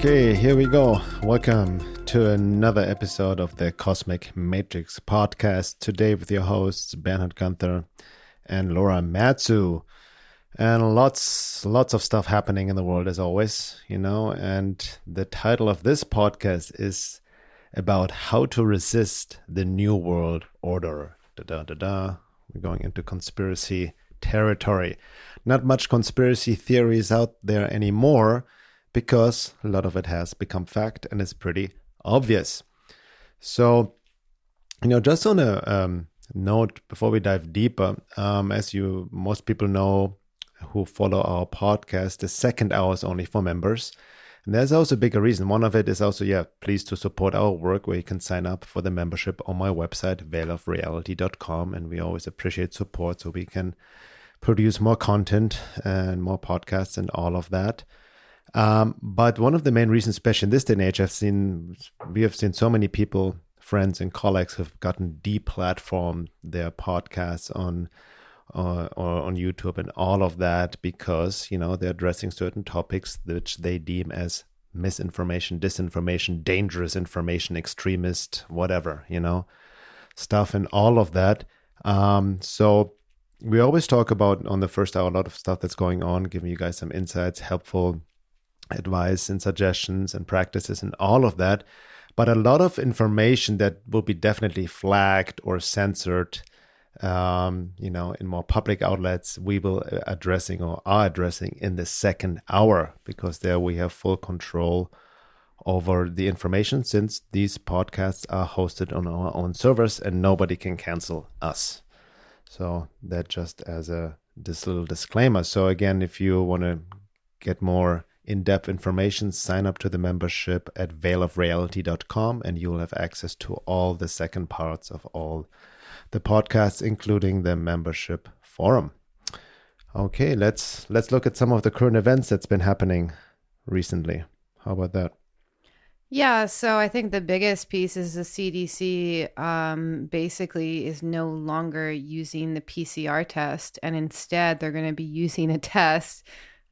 Okay, here we go. Welcome to another episode of the Cosmic Matrix podcast. Today with your hosts Bernhard and Laura Matsu. And lots of stuff happening in the world as always, and the title of this podcast is about how to resist the New World Order. We're going into conspiracy territory. Not much conspiracy theories out there anymore, because a lot of it has become fact and it's pretty obvious. So, just on a note before we dive deeper, as most people know who follow our podcast, the second hour is only for members. And there's also a bigger reason. One of it is also, please to support our work, where you can sign up for the membership on my website, veilofreality.com. And we always appreciate support so we can produce more content and more podcasts and all of that. But one of the main reasons, especially in this day and age, we have seen so many people, friends and colleagues, have gotten deplatformed their podcasts on YouTube and all of that because, they're addressing certain topics which they deem as misinformation, disinformation, dangerous information, extremist, whatever, stuff and all of that. So we always talk about on the first hour a lot of stuff that's going on, giving you guys some insights, helpful advice and suggestions and practices and all of that. But a lot of information that will be definitely flagged or censored, in more public outlets, we will are addressing in the second hour, because there we have full control over the information, since these podcasts are hosted on our own servers and nobody can cancel us. So that just as this little disclaimer. So again, if you want to get more in-depth information, sign up to the membership at veilofreality.com and you will have access to all the second parts of all the podcasts, including the membership forum. Okay, let's look at some of the current events that's been happening recently. How about that? Yeah, so I think the biggest piece is the CDC basically is no longer using the PCR test, and instead they're going to be using a test.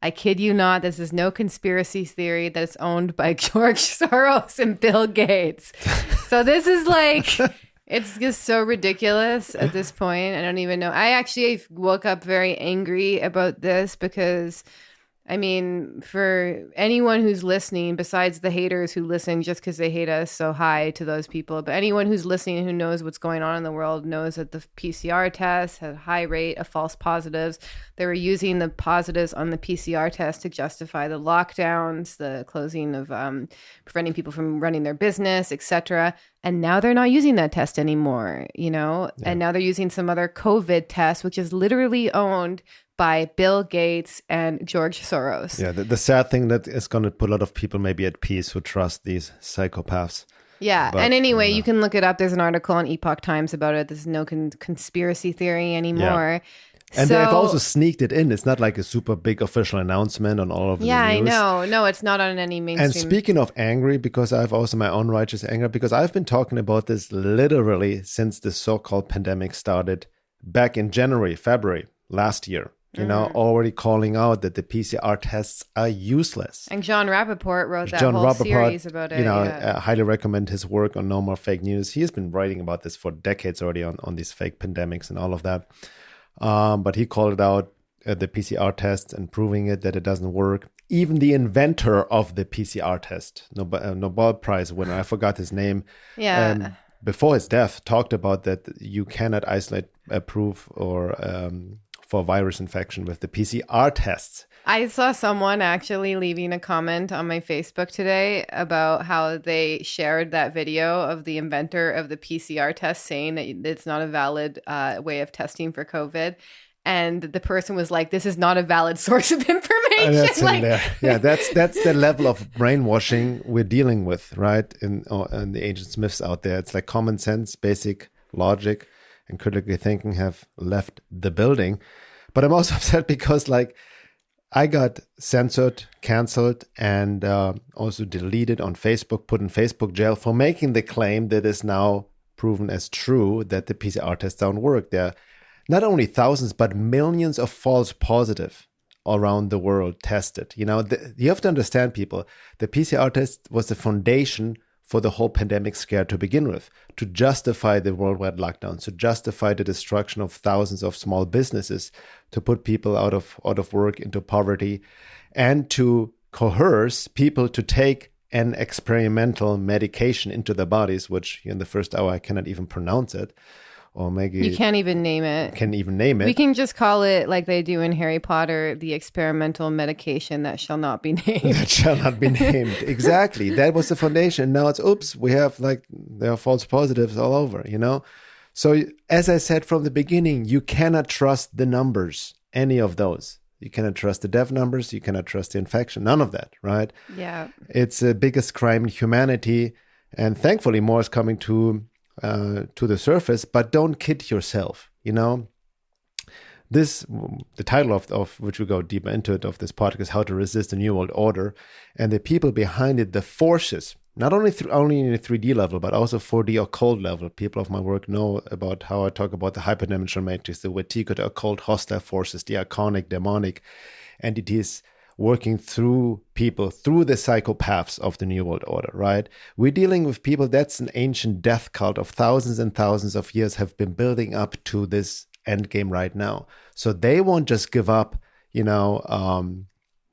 I kid you not, this is no conspiracy theory, that it's owned by George Soros and Bill Gates. So this is it's just so ridiculous at this point. I don't even know. I actually woke up very angry about this because, for anyone who's listening, besides the haters who listen just because they hate us, so hi to those people, but anyone who's listening who knows what's going on in the world knows that the PCR test had a high rate of false positives. They were using the positives on the PCR test to justify the lockdowns, the closing of preventing people from running their business, etc. And now they're not using that test anymore, and now they're using some other COVID test, which is literally owned by Bill Gates and George Soros. Yeah, the sad thing that is going to put a lot of people maybe at peace who trust these psychopaths. Yeah, but, and anyway, you can look it up. There's an article on Epoch Times about it. There's no conspiracy theory anymore. Yeah. And they've also sneaked it in. It's not like a super big official announcement on all of the news. Yeah, I know. No, it's not on any mainstream. And speaking of angry, because I have also my own righteous anger, because I've been talking about this literally since the so-called pandemic started back in January, February last year. Already calling out that the PCR tests are useless. And John Rappaport wrote that whole series about it. I highly recommend his work on No More Fake News. He has been writing about this for decades already on these fake pandemics and all of that. But he called it out, the PCR tests, and proving that it doesn't work. Even the inventor of the PCR test, Nobel Prize winner, I forgot his name. Yeah. Before his death, talked about that you cannot isolate a proof or for virus infection with the PCR tests. I saw someone actually leaving a comment on my Facebook today about how they shared that video of the inventor of the PCR test saying that it's not a valid way of testing for COVID. And the person was like, this is not a valid source of information. That's in there. Yeah, that's the level of brainwashing we're dealing with, right? In the ancient Smiths out there. It's like common sense, basic logic, and critical thinking have left the building. But I'm also upset because I got censored, canceled, and also deleted on Facebook, put in Facebook jail for making the claim that is now proven as true that the PCR tests don't work. There are not only thousands, but millions of false positive around the world tested. You know, you have to understand, people, the PCR test was the foundation for the whole pandemic scare to begin with, to justify the worldwide lockdowns, to justify the destruction of thousands of small businesses, to put people out of work, into poverty, and to coerce people to take an experimental medication into their bodies, which in the first hour I cannot even pronounce it. Or maybe you can't even name it. Can even name it. We can just call it, like they do in Harry Potter, the experimental medication that shall not be named. That shall not be named. Exactly. That was the foundation. Now it's, oops, we have there are false positives all over, you know? So as I said from the beginning, you cannot trust the numbers, any of those. You cannot trust the death numbers. You cannot trust the infection. None of that, right? Yeah. It's the biggest crime in humanity. And thankfully, more is coming to the surface, but don't kid yourself, you know. The title of which we go deeper into it, of this podcast, How to Resist the New World Order, and the people behind it, the forces, not only in the 3D level, but also 4D occult level. People of my work know about how I talk about the hyperdimensional matrix, the Wetiko, the occult hostile forces, the iconic demonic entities working through people, through the psychopaths of the New World Order, right? We're dealing with people, that's an ancient death cult of thousands and thousands of years, have been building up to this end game right now. So they won't just give up, you know,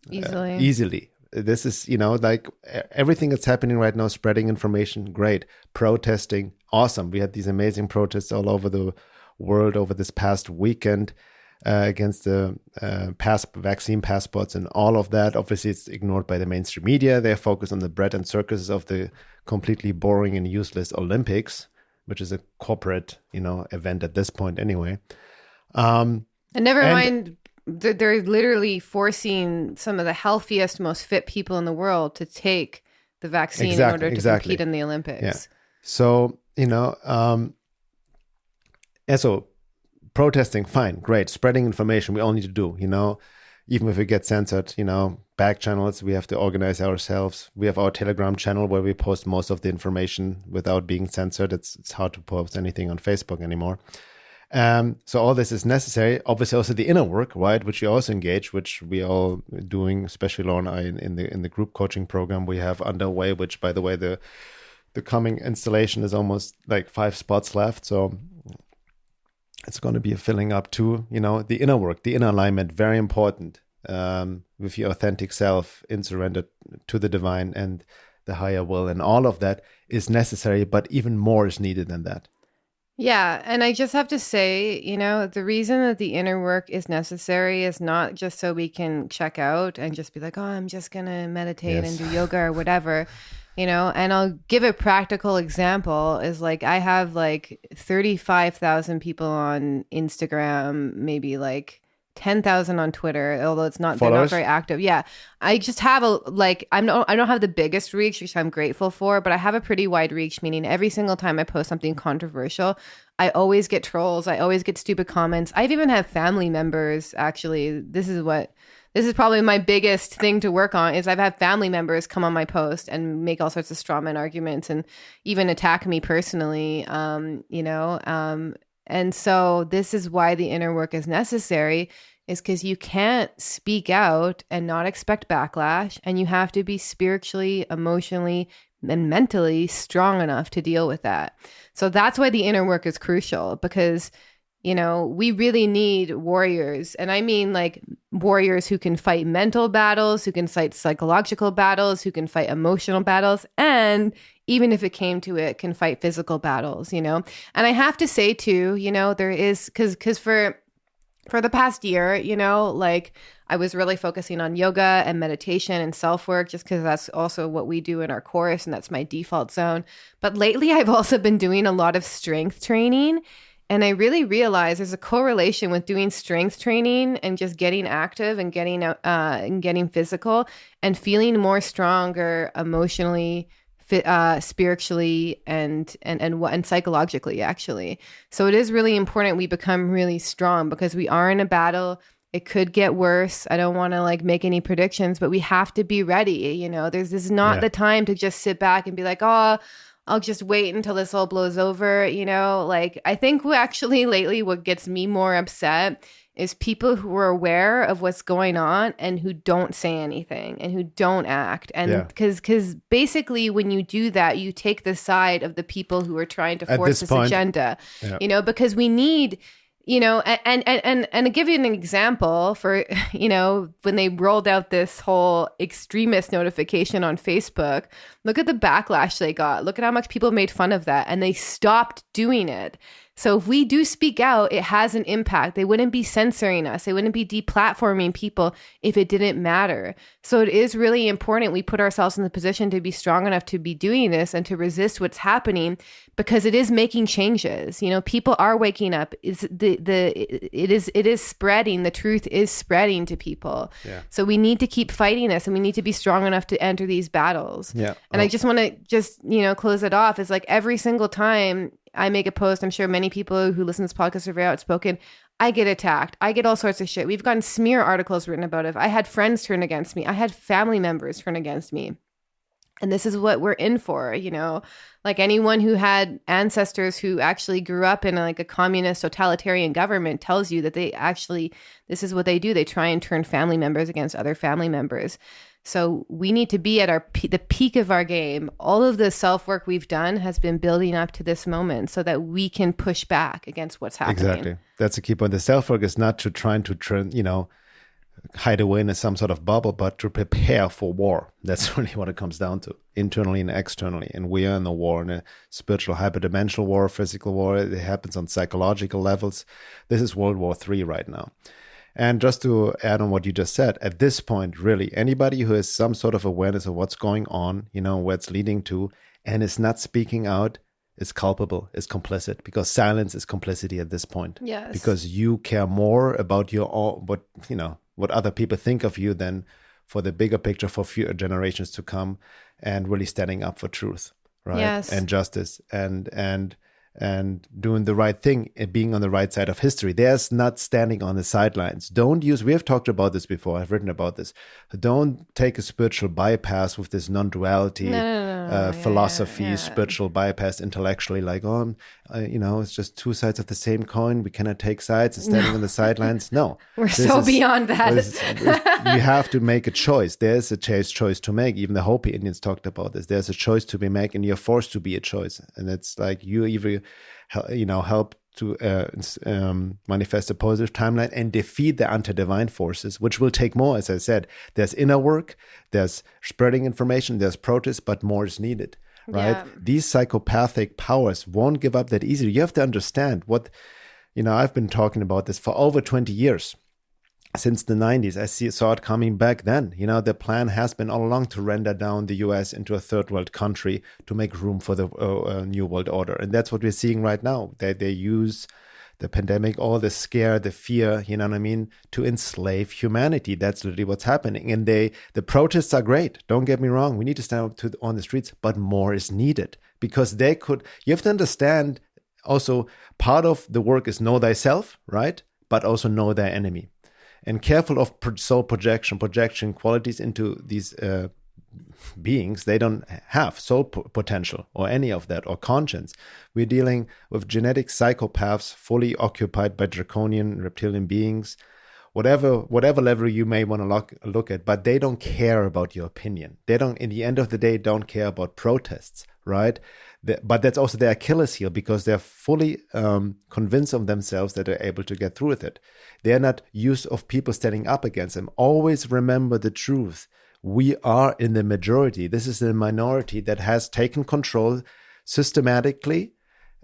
easily. This is, you know, like everything that's happening right now, spreading information, great. Protesting, awesome. We had these amazing protests all over the world over this past weekend. Against the vaccine passports and all of that. Obviously, it's ignored by the mainstream media. They're focused on the bread and circuses of the completely boring and useless Olympics, which is a corporate, you know, event at this point anyway. And never mind, they're literally forcing some of the healthiest, most fit people in the world to take the vaccine in order to compete in the Olympics. Yeah. So, you know, and so protesting, fine, great. Spreading information, we all need to do, you know, even if we get censored, you know, back channels, we have to organize ourselves. We have our Telegram channel where we post most of the information without being censored. It's hard to post anything on Facebook anymore. So all this is necessary. Obviously, also the inner work, right, which we also engage, which we all doing, especially Laura and I in the group coaching program we have underway. Which, by the way, the coming installation is almost like 5 spots left. So it's going to be filling up too. You know, the inner work, the inner alignment, very important. With your authentic self, in surrender to the divine and the higher will, and all of that is necessary. But even more is needed than that. Yeah. And I just have to say, you know, the reason that the inner work is necessary is not just so we can check out and just be like, oh, I'm just going to meditate and do yoga or whatever, you know. And I'll give a practical example is like, I have like 35,000 people on Instagram, maybe like 10,000 on Twitter, although it's not, they're not very active. Yeah. I just have I don't have the biggest reach, which I'm grateful for, but I have a pretty wide reach, meaning every single time I post something controversial, I always get trolls. I always get stupid comments. I've even had family members, actually, this is probably my biggest thing to work on, is I've had family members come on my post and make all sorts of straw man arguments and even attack me personally, you know. And so this is why the inner work is necessary, is because you can't speak out and not expect backlash. And you have to be spiritually, emotionally, and mentally strong enough to deal with that. So that's why the inner work is crucial, because, you know, we really need warriors. And I mean like warriors who can fight mental battles, who can fight psychological battles, who can fight emotional battles, and even if it came to it, can fight physical battles, you know? And I have to say too, you know, there is, because for the past year, you know, like I was really focusing on yoga and meditation and self-work, just because that's also what we do in our course and that's my default zone. But lately I've also been doing a lot of strength training. And I really realized there's a correlation with doing strength training and just getting active and getting physical and feeling more stronger emotionally, spiritually and psychologically, actually. So it is really important we become really strong, because we are in a battle. It could get worse. I don't want to like make any predictions, but we have to be ready. You know, this is not the time to just sit back and be like, oh, I'll just wait until this all blows over. You know, like I think lately what gets me more upset is people who are aware of what's going on and who don't say anything and who don't act. And because basically when you do that, you take the side of the people who are trying to force this agenda, because we need, and to give you an example for, when they rolled out this whole extremist notification on Facebook, look at the backlash they got. Look at how much people made fun of that, and they stopped doing it. So if we do speak out, it has an impact. They wouldn't be censoring us. They wouldn't be deplatforming people if it didn't matter. So it is really important we put ourselves in the position to be strong enough to be doing this and to resist what's happening, because it is making changes. People are waking up. It is spreading. The truth is spreading to people. Yeah. So we need to keep fighting this, and we need to be strong enough to enter these battles. Yeah. And I just want to close it off. Is like every single time I make a post, I'm sure many people who listen to this podcast are very outspoken, I get attacked. I get all sorts of shit. We've gotten smear articles written about it. I had friends turn against me. I had family members turn against me. And this is what we're in for, like anyone who had ancestors who actually grew up in a communist totalitarian government tells you that this is what they do. They try and turn family members against other family members. So we need to be at the peak of our game. All of the self-work we've done has been building up to this moment so that we can push back against what's happening. Exactly. That's the key point. The self-work is not to try to hide away in some sort of bubble, but to prepare for war. That's really what it comes down to, internally and externally. And we are in a war, in a spiritual, hyperdimensional war, physical war. It happens on psychological levels. This is World War III right now. And just to add on what you just said, at this point, really, anybody who has some sort of awareness of what's going on, where it's leading to, and is not speaking out, is culpable, is complicit, because silence is complicity at this point. Yes. Because you care more about your own, what other people think of you than for the bigger picture for future generations to come, and really standing up for truth, right? Yes. And justice and doing the right thing and being on the right side of history. There's not standing on the sidelines. We have talked about this before. I've written about this. Don't take a spiritual bypass with this non-duality philosophy, spiritual bypass intellectually, it's just two sides of the same coin. We cannot take sides and standing on the sidelines. No. We're beyond that. You have to make a choice. There's a choice to make. Even the Hopi Indians talked about this. There's a choice to be made, and you're forced to be a choice. And it's like you either help to manifest a positive timeline and defeat the anti-divine forces, which will take more. As I said, there's inner work, there's spreading information, there's protest, but more is needed, right? Yeah. These psychopathic powers won't give up that easily. You have to understand what, I've been talking about this for over 20 years. Since the 90s, I saw it coming back then. The plan has been all along to render down the US into a third world country to make room for the new world order. And that's what we're seeing right now. They use the pandemic, all the scare, the fear, to enslave humanity. That's literally what's happening. And the protests are great. Don't get me wrong. We need to stand up on the streets, but more is needed, because you have to understand also part of the work is know thyself, right? But also know thy enemy. And careful of soul projection qualities into these beings. They don't have soul potential or any of that, or conscience. We're dealing with genetic psychopaths fully occupied by draconian reptilian beings, whatever level you may want to look at, but they don't care about your opinion. They don't, in the end of the day, don't care about protests, right? But that's also their Achilles heel, because they're fully convinced of themselves that they're able to get through with it. They're not used of people standing up against them. Always remember the truth. We are in the majority. This is the minority that has taken control systematically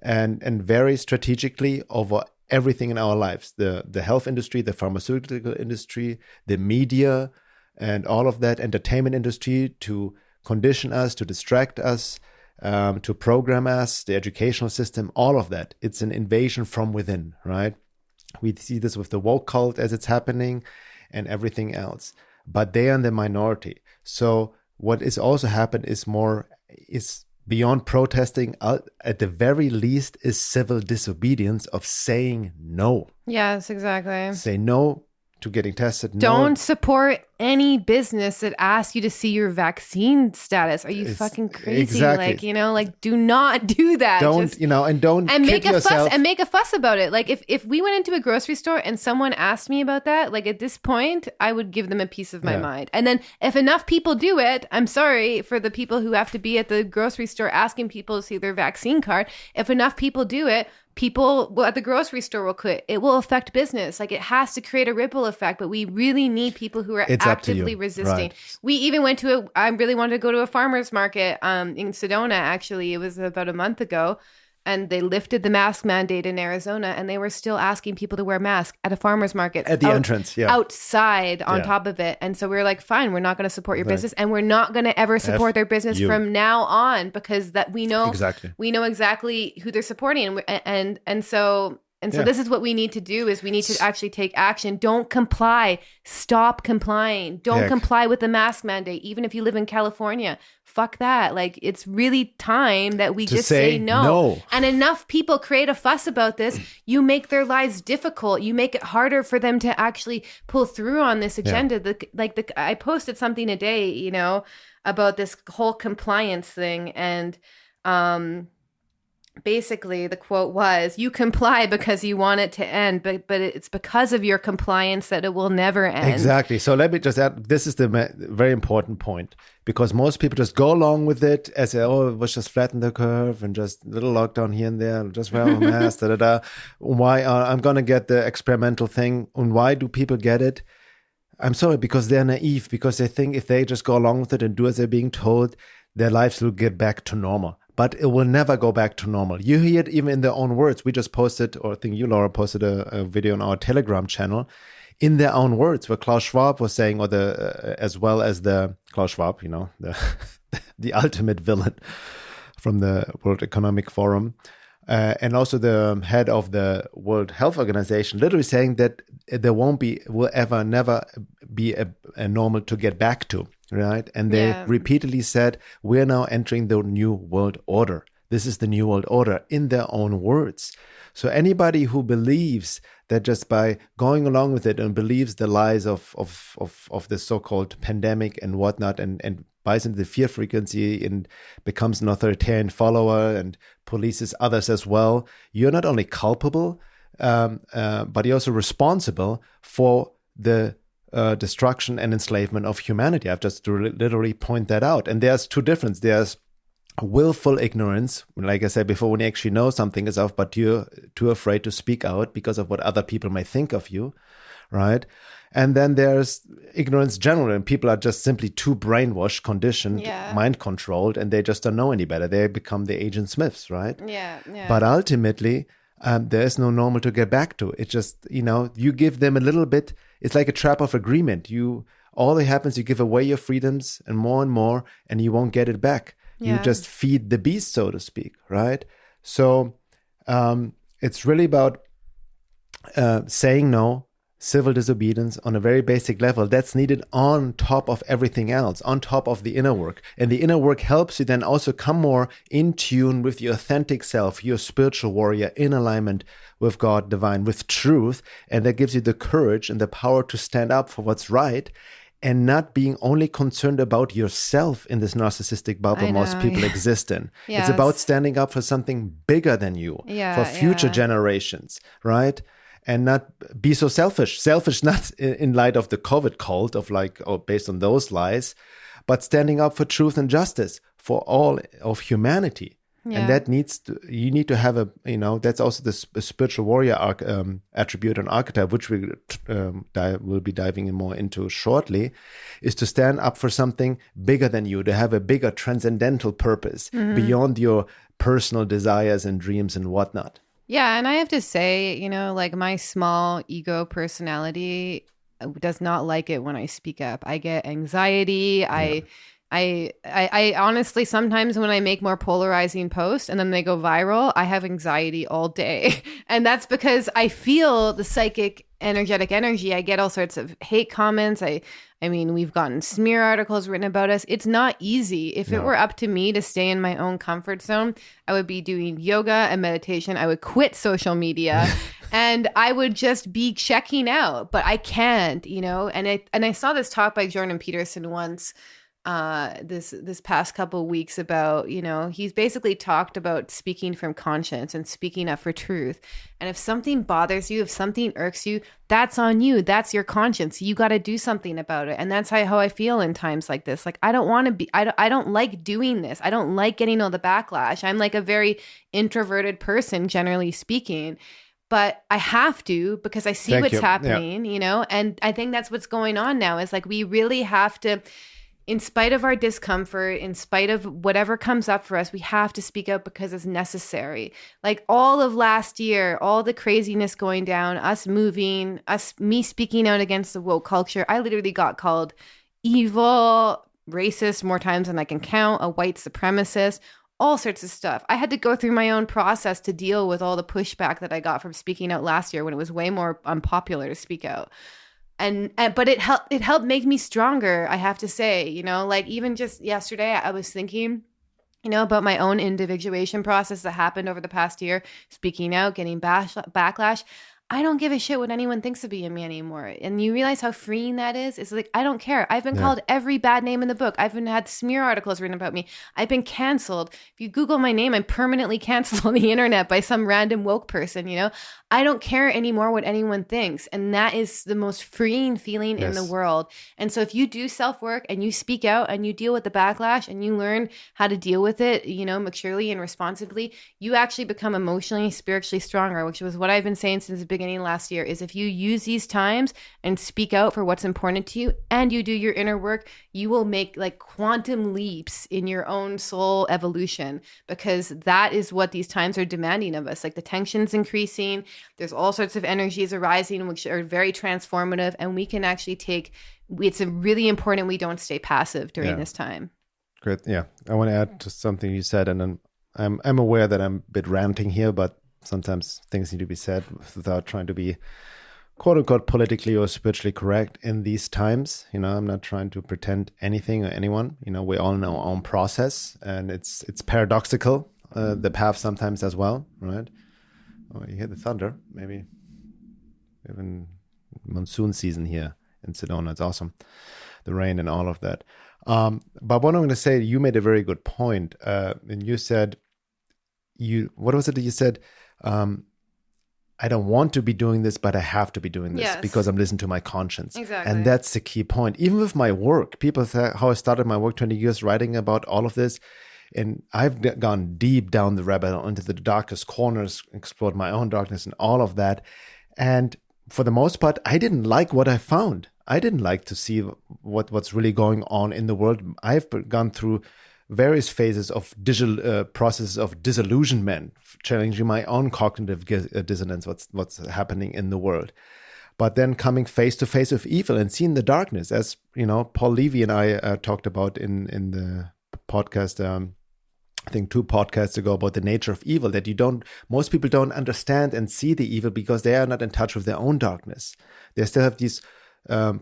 and very strategically over everything in our lives. The health industry, the pharmaceutical industry, the media, and all of that entertainment industry, to condition us, to distract us, to program us, the educational system, all of that. It's an invasion from within, right? We see this with the woke cult as it's happening and everything else. But they are in the minority. So what is also happened is beyond protesting, at the very least, is civil disobedience of saying no. Yes, exactly. Say no to getting tested. Don't support any business that asks you to see your vaccine status. Are you fucking crazy? Exactly. Do not do that. Don't, and make a yourself. fuss and make a fuss about it. Like if we went into a grocery store and someone asked me about that, like at this point, I would give them a piece of my mind. And then if enough people do it, I'm sorry for the people who have to be at the grocery store asking people to see their vaccine card. If enough people do it, people at the grocery store will quit. It will affect business. Like it has to create a ripple effect, but we really need people who are actively resisting. Right. We even went to I really wanted to go to a farmer's market in Sedona, actually. It was about a month ago. And they lifted the mask mandate in Arizona, and they were still asking people to wear masks at a farmer's market. At the entrance, outside on top of it. And so we were like, fine, we're not going to support your business, and we're not going to ever support their business from now on, because that we know exactly who they're supporting. And so this is what we need to do, is we need to actually take action. Don't comply. Stop complying. Don't comply with the mask mandate, even if you live in California. Fuck that. Like, it's really time that we just say no. And enough people create a fuss about this. You make their lives difficult. You make it harder for them to actually pull through on this agenda. I posted something today, about this whole compliance thing. And, basically, the quote was, "You comply because you want it to end, but it's because of your compliance that it will never end." Exactly. So let me just add, this is the very important point, because most people just go along with it as, let's just flatten the curve and just a little lockdown here and there, just wear a mask, da-da-da. Why I'm going to get the experimental thing. And why do people get it? I'm sorry, because they're naive, because they think if they just go along with it and do as they're being told, their lives will get back to normal. But it will never go back to normal. You hear it even in their own words. We just posted, or I think you, Laura, posted a video on our Telegram channel in their own words, where Klaus Schwab was saying, as well as the Klaus Schwab, the ultimate villain from the World Economic Forum, and also the head of the World Health Organization, literally saying that there will ever, never be a normal to get back to. Right. And they repeatedly said, we're now entering the new world order. This is the new world order, in their own words. So anybody who believes that just by going along with it and believes the lies of the so-called pandemic and whatnot, and buys into the fear frequency and becomes an authoritarian follower and polices others as well, you're not only culpable, but you're also responsible for the destruction and enslavement of humanity. I've just to literally point that out. And there's two differences. There's willful ignorance, like I said before, when you actually know something is off, but you're too afraid to speak out because of what other people may think of you, right? And then there's ignorance generally, and people are just simply too brainwashed, conditioned, mind controlled, and they just don't know any better. They become the Agent Smiths, right? Yeah. But ultimately, there is no normal to get back to. It's just, you give them a little bit. It's like a trap of agreement. All that happens, you give away your freedoms and more, and you won't get it back. You just feed the beast, so to speak, right? So it's really about saying no, civil disobedience on a very basic level. That's needed on top of everything else, on top of the inner work. And the inner work helps you then also come more in tune with your authentic self, your spiritual warrior, in alignment with God, divine, with truth. And that gives you the courage and the power to stand up for what's right, and not being only concerned about yourself in this narcissistic bubble most people exist in. It's about standing up for something bigger than you, for future generations, right? And not be so selfish. Selfish not in light of the COVID cult of based on those lies, but standing up for truth and justice for all of humanity. And that you need to have that's also the spiritual warrior attribute and archetype, which we will be diving in more into shortly, is to stand up for something bigger than you, to have a bigger transcendental purpose beyond your personal desires and dreams and whatnot. Yeah. And I have to say, my small ego personality does not like it when I speak up. I get anxiety. I honestly, sometimes when I make more polarizing posts and then they go viral, I have anxiety all day. And that's because I feel the psychic energetic energy. I get all sorts of hate comments. I mean, we've gotten smear articles written about us. It's not easy. If it were up to me to stay in my own comfort zone, I would be doing yoga and meditation. I would quit social media and I would just be checking out, but I can't, and I saw this talk by Jordan Peterson once this past couple of weeks about, he's basically talked about speaking from conscience and speaking up for truth. And if something bothers you, if something irks you, that's on you. That's your conscience. You got to do something about it. And that's how I feel in times like this. Like, I don't want to be, I don't like doing this. I don't like getting all the backlash. I'm like a very introverted person, generally speaking. But I have to, because I see what's happening, and I think that's what's going on now is like, we really have to, in spite of our discomfort, in spite of whatever comes up for us, we have to speak out because it's necessary. Like all of last year, all the craziness going down, us moving, me speaking out against the woke culture. I literally got called evil, racist more times than I can count, a white supremacist, all sorts of stuff. I had to go through my own process to deal with all the pushback that I got from speaking out last year when it was way more unpopular to speak out. But it helped make me stronger, I have to say, like even just yesterday, I was thinking, about my own individuation process that happened over the past year, speaking out, getting backlash. I don't give a shit what anyone thinks of me anymore. And you realize how freeing that is? It's like, I don't care. I've been called every bad name in the book. I've had smear articles written about me. I've been canceled. If you Google my name, I'm permanently canceled on the internet by some random woke person, I don't care anymore what anyone thinks. And that is the most freeing feeling in the world. And so if you do self-work and you speak out and you deal with the backlash and you learn how to deal with it, maturely and responsibly, you actually become emotionally, spiritually stronger, which was what I've been saying since the beginning last year, is if you use these times and speak out for what's important to you and you do your inner work, you will make like quantum leaps in your own soul evolution, because that is what these times are demanding of us. Like the tension's increasing. There's all sorts of energies arising, which are very transformative. And we can actually it's really important we don't stay passive during this time. Great. Yeah. I want to add to something you said. And then I'm aware that I'm a bit ranting here, but sometimes things need to be said without trying to be quote unquote politically or spiritually correct in these times. I'm not trying to pretend anything or anyone. We all know our own process, and it's paradoxical, the path sometimes as well, right? Oh, you hear the thunder. Maybe even monsoon season here in Sedona. It's awesome. The rain and all of that. But what I'm going to say, you made a very good point. And you said, what was it that you said? I don't want to be doing this, but I have to be doing this because I'm listening to my conscience. Exactly. And that's the key point. Even with my work, people say how I started my work 20 years writing about all of this. And I've gone deep down the rabbit hole into the darkest corners, explored my own darkness and all of that. And for the most part, I didn't like what I found. I didn't like to see what's really going on in the world. I've gone through various phases of digital processes of disillusionment, challenging my own cognitive dissonance, what's happening in the world. But then coming face to face with evil and seeing the darkness, as Paul Levy and I talked about in the podcast, I think 2 podcasts ago, about the nature of evil, that most people don't understand and see the evil because they are not in touch with their own darkness. They still have these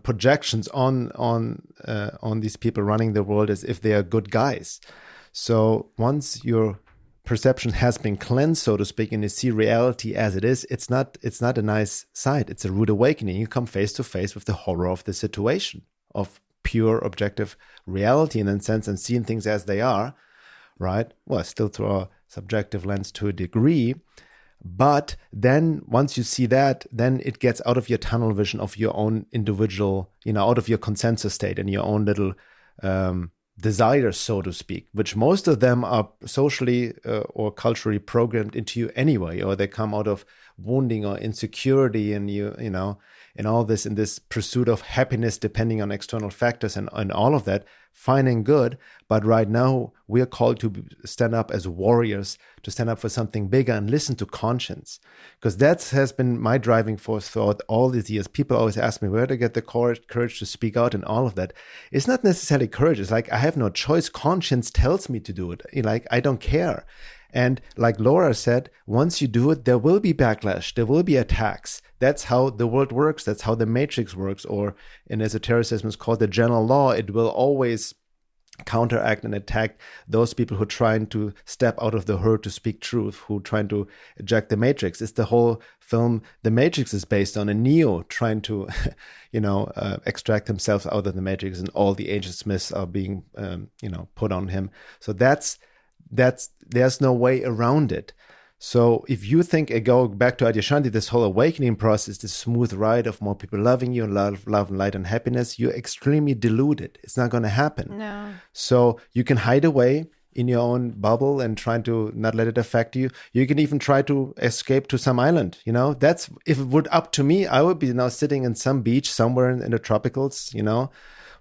projections on these people running the world as if they are good guys. So once your perception has been cleansed, so to speak, and you see reality as it is, it's not a nice sight. It's a rude awakening. You come face to face with the horror of the situation, of pure objective reality in a sense, and seeing things as they are, right? Well, still through a subjective lens to a degree. But then once you see that, then it gets out of your tunnel vision of your own individual, out of your consensus state and your own little desires, so to speak, which most of them are socially or culturally programmed into you anyway, or they come out of wounding or insecurity, and in all this, in this pursuit of happiness depending on external factors and all of that, fine and good. But right now we are called to stand up as warriors, to stand up for something bigger and listen to conscience. Because that has been my driving force throughout all these years. People always ask me where to get the courage to speak out and all of that. It's not necessarily courage. It's like I have no choice. Conscience tells me to do it. Like I don't care. And like Laura said, once you do it, there will be backlash. There will be attacks. That's how the world works. That's how the matrix works. Or in esotericism, it's called the general law. It will always counteract and attack those people who are trying to step out of the herd to speak truth, who are trying to eject the matrix. It's the whole film The Matrix is based on, a Neo trying to, extract himself out of the matrix, and all the Agent Smiths are being, put on him. So that's there's no way around it. So if you think, go back to Adyashanti, this whole awakening process, this smooth ride of more people loving you and love and light and happiness, you're extremely deluded. It's not going to happen. No. So you can hide away in your own bubble and try to not let it affect you. You can even try to escape to some island. That's, if it would up to me, I would be now sitting in some beach somewhere in the tropicals,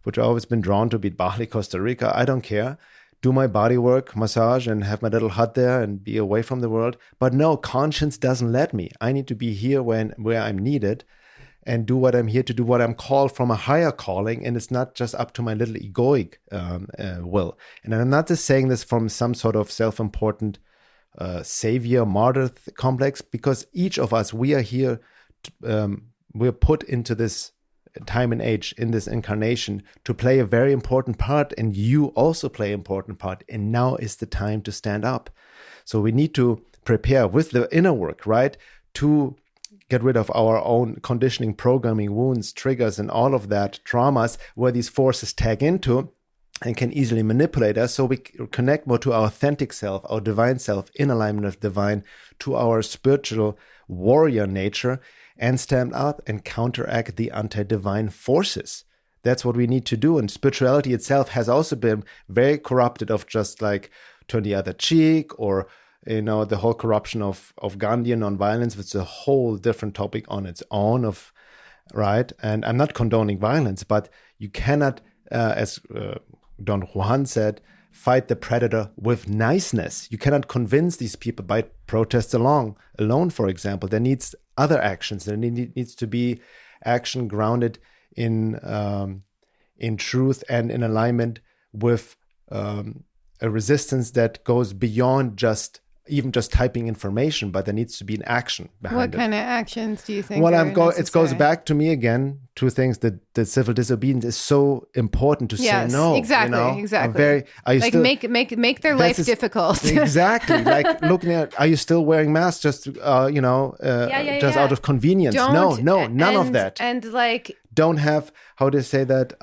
which I've always been drawn to, be Bali, Costa Rica. I don't care. Do my body work, massage, and have my little hut there and be away from the world. But no, conscience doesn't let me. I need to be here where I'm needed and do what I'm here to do, what I'm called from a higher calling. And it's not just up to my little egoic will. And I'm not just saying this from some sort of self-important savior, martyr complex, because each of us, we are here, we're put into this time and age, in this incarnation, to play a very important part, and you also play an important part, and now is the time to stand up. So we need to prepare with the inner work, right, to get rid of our own conditioning, programming, wounds, triggers, and all of that, traumas, where these forces tag into and can easily manipulate us, so we connect more to our authentic self, our divine self, in alignment with divine, to our spiritual warrior nature, and stand up and counteract the anti-divine forces. That's what we need to do. And spirituality itself has also been very corrupted, of just like turn the other cheek, or the whole corruption of Gandhian nonviolence, which is a whole different topic on its own, right? And I'm not condoning violence, but you cannot, as Don Juan said, fight the predator with niceness. You cannot convince these people by protests alone, for example. There needs other actions. There needs to be action grounded in truth and in alignment with a resistance that goes beyond just typing information, but there needs to be an action behind it. What kind of actions do you think? Well, it goes back to me again. Two things: that civil disobedience is so important to say no. Exactly. Make their life difficult. Exactly. Like looking at, are you still wearing masks? Just just out of convenience? No, none of that. And like, don't have, how to say that?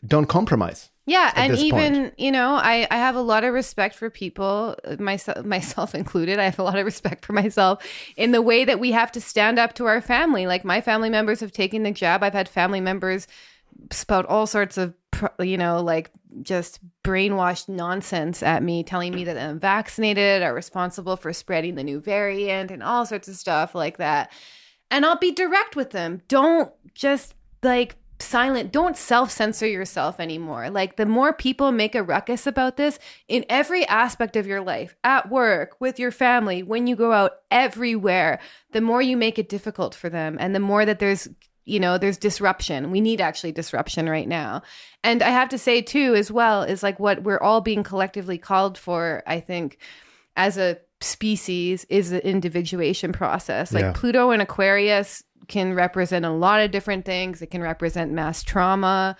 Don't compromise. Yeah, and even, I have a lot of respect for people, myself included. I have a lot of respect for myself in the way that we have to stand up to our family. Like, my family members have taken the jab. I've had family members spout all sorts of, just brainwashed nonsense at me, telling me that I'm vaccinated, are responsible for spreading the new variant, and all sorts of stuff like that. And I'll be direct with them. Don't just don't self-censor yourself anymore. Like, the more people make a ruckus about this in every aspect of your life, at work, with your family, when you go out, everywhere, the more you make it difficult for them, and the more that there's disruption. We need actually disruption right now. And I have to say too, as well, is like what we're all being collectively called for, I think, as a species, is the individuation process. Like, Pluto and Aquarius can represent a lot of different things. It can represent mass trauma,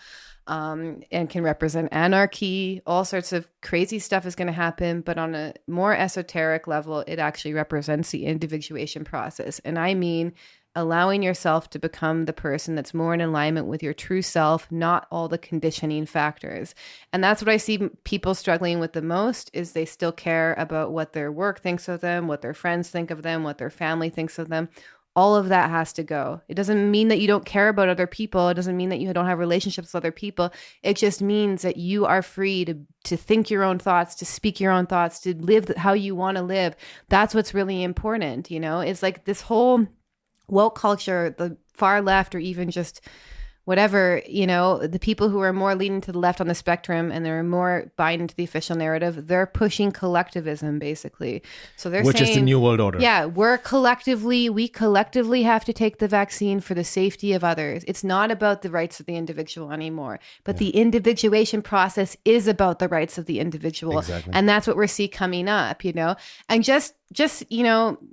and can represent anarchy. All sorts of crazy stuff is going to happen. But on a more esoteric level, it actually represents the individuation process. And I mean, allowing yourself to become the person that's more in alignment with your true self, not all the conditioning factors. And that's what I see people struggling with the most, is they still care about what their work thinks of them, what their friends think of them, what their family thinks of them. All of that has to go. It doesn't mean that you don't care about other people. It doesn't mean that you don't have relationships with other people. It just means that you are free to think your own thoughts, to speak your own thoughts, to live how you want to live. That's what's really important. It's like this whole woke culture, the far left or even just whatever, the people who are more leaning to the left on the spectrum and they're more buying into the official narrative, they're pushing collectivism, basically. So they're Which saying, is the New World Order. Yeah, we collectively have to take the vaccine for the safety of others. It's not about the rights of the individual anymore, but the individuation process is about the rights of the individual. Exactly. And that's what we're seeing coming up, and just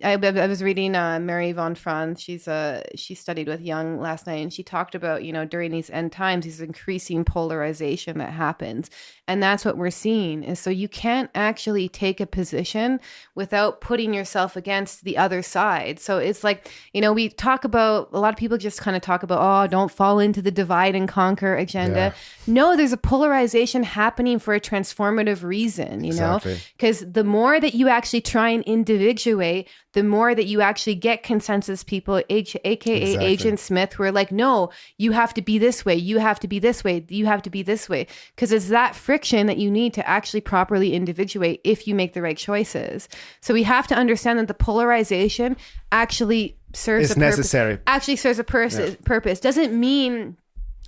I was reading Mary Von Franz. She studied with Jung last night, and she talked about, during these end times, this increasing polarization that happens. And that's what we're seeing is, so you can't actually take a position without putting yourself against the other side. So it's like, we talk about, a lot of people just kind of talk about, oh, don't fall into the divide and conquer agenda. Yeah. No, there's a polarization happening for a transformative reason, Exactly. Because the more that you actually try and individuate, the more that you actually get consensus people, aka exactly. Agent Smith, who are like, no, you have to be this way, you have to be this way, you have to be this way. Because it's that friction that you need to actually properly individuate if you make the right choices. So we have to understand that the polarization actually serves it's necessary. Actually serves a purpose. Doesn't mean,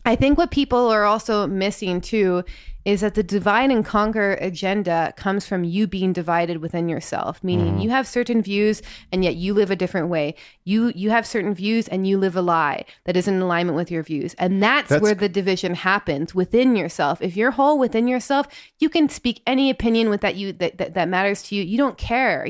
I think what people are also missing too is that the divide and conquer agenda comes from you being divided within yourself, meaning you have certain views and yet you live a different way. You have certain views and you live a lie that is in alignment with your views. And that's where the division happens within yourself. If you're whole within yourself, you can speak any opinion with that matters to you. You don't care,